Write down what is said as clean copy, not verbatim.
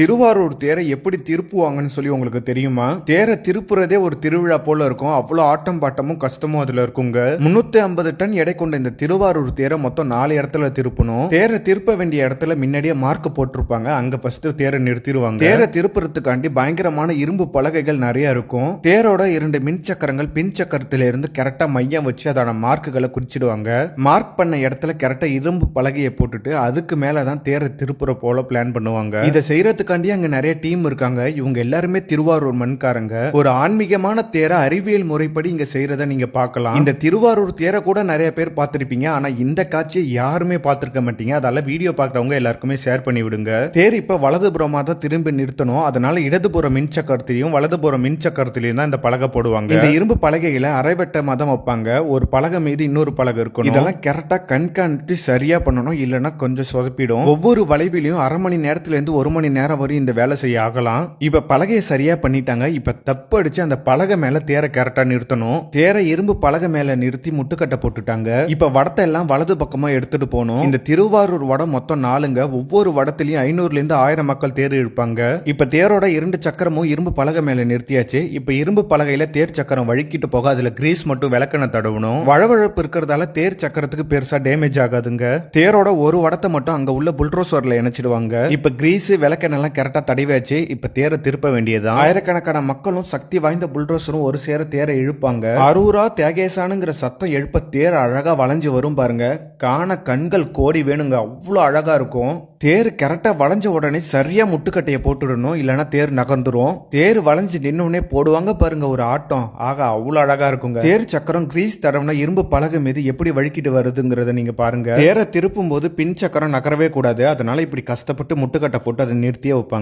திருவாரூர் தேரை எப்படி திருப்புவாங்கன்னு சொல்லி உங்களுக்கு தெரியுமா? தேரை திருப்புறதே ஒரு திருவிழா போல இருக்கும். அவ்வளவு ஆட்டம் பாட்டமும் கஷ்டமும் அதுல இருக்குங்க. 350 டன் எடை கொண்ட இந்த திருவாரூர் தேரை மொத்தம் 4 இடத்துல திருப்பணும். தேரை திருப்ப வேண்டிய இடத்துல முன்னாடியே மார்க் போட்டிருப்பாங்க. அங்க ஃபர்ஸ்ட் தேரை நிறுத்திடுவாங்க. தேரை திருப்புறதுக்காண்டி பயங்கரமான இரும்பு பலகைகள் நிறைய இருக்கும். தேரோட 2 மின் சக்கரங்கள் பின் சக்கரத்தில இருந்து கரெக்டா மையம் வச்சு அதோட மார்க்குகளை குறிச்சிடுவாங்க. மார்க் பண்ண இடத்துல கரெக்டா இரும்பு பலகையை போட்டுட்டு அதுக்கு மேலதான் தேரை திருப்புற போல பிளான் பண்ணுவாங்க. இதை செய்யறதுக்காண்டி அங்க நிறைய டீம் இருக்காங்க. இவங்க எல்லாருமே திருவாரூர் மண்காரங்க. ஒரு ஆன்மீகமான தேரை அறிவியல் முறைப்படி இங்க செய்யறத நீங்க பார்க்கலாம். இந்த திருவாரூர் தேரை கூட நிறைய பேர் பார்த்திருப்பீங்க. ஆனா இந்த காட்சியை யாருமே பார்த்திருக்க மாட்டீங்க. அதனால வீடியோ பார்க்கறவங்க எல்லாருக்குமே ஷேர் பண்ணி விடுங்க. தேர் இப்ப வலதுபுறமா தான் திரும்பி நிறுத்தணும். அதனால இடதுபுற மின் சக்கரத்திலையும் வலதுபுற மின் சக்கரத்திலையும் தான் இந்த பலகை போடுவாங்க. இந்த இரும்பு பலகைகளை அரைவட்டமா தான் வைப்பாங்க. ஒரு பலகை மீது இன்னொரு பலகை இருக்கணும். இதெல்லாம் கரெக்டா கண்காணித்து சரியா பண்ணணும். இல்லைன்னா கொஞ்சம் சொதப்பிடும். ஒவ்வொரு வளைவிலையும் அரை மணி நேரத்துல இருந்து 1 மணி நேரம் வரை இந்த வேலை செய்ய ஆகலாம். இப்ப பலகையை சரியா பண்ணிட்டாங்க. இப்ப தப்பு அடிச்சு அந்த பலகை மேல தேரை கரெக்டா நிறுத்தணும். தேரை இரும்பு பலகை மேல நிறுத்தி முட்டுக்கட்டை போட்டுட்டாங்க. இப்ப வடத்தை எல்லாம் வலது பக்கமா எடுத்துட்டு போகணும். இந்த திருவாரூர் வடம் மொத்தம் 4ங்க. ஒவ்வொரு வடத்திலையும் 500ல இருந்து 1000 மக்கள் தேர் இழுப்பாங்க. இப்ப தேரோட 2 சக்கரமும் இரும்பு பலகை மேல நிறுத்தியாச்சு. இப்ப இரும்பு பலகையில தேர் சக்கரம் வழுக்கிட்டு போக அதுல கிரீஸ் மட்டும் விளக்கண தடவணும். வழவழப்பு இருக்கிறதால தேர் சக்கரத்துக்கு பெருசா டேமேஜ் ஆகாதுங்க. தேரோட ஒரு வடத்தை மட்டும் அங்க உள்ள புல்ட்ரோசர்ல இணைச்சிடுவாங்க. இப்ப கிரீஸ் விளக்கெண்ணெல்லாம் கரெக்டா தடவியாச்சு. இப்ப தேரை திருப்ப வேண்டியதுதான். ஆயிரக்கணக்கான மக்களும் சக்தி வாய்ந்த புல்ட்ரோசரும் ஒரு சேர தேரை இழுப்பாங்க. அரூரா தியாகேசானுங்கிற சத்தம் எழுப்ப தேர் அழகா வளைஞ்சு வரும் பாருங்க. காண கண்கள் கோடி வேணுங்க. அவ்வளவு அழகா இருக்கும். தேர் கரெக்டா வளைஞ்ச உடனே சரியா முட்டுக்கட்டையை போட்டுடணும். இல்லைன்னா தேர் நகர்ந்துரும். தேர் வளைஞ்சு நின்னோடனே போடுவாங்க பாருங்க ஒரு ஆட்டம். ஆகா அவ்வளவு அழகா இருக்குங்க. தேர் சக்கரம் கிரீஸ் தடவுனா இரும்பு பலகை மீது எப்படி வழுக்கிட்டு வருதுங்கிறத நீங்க பாருங்க. தேரை திருப்பும் போது பின் சக்கரம் நகரவே கூடாது. அதனால இப்படி கஷ்டப்பட்டு முட்டுக்கட்டை போட்டு அதை நிறுத்தியே வைப்பாங்க.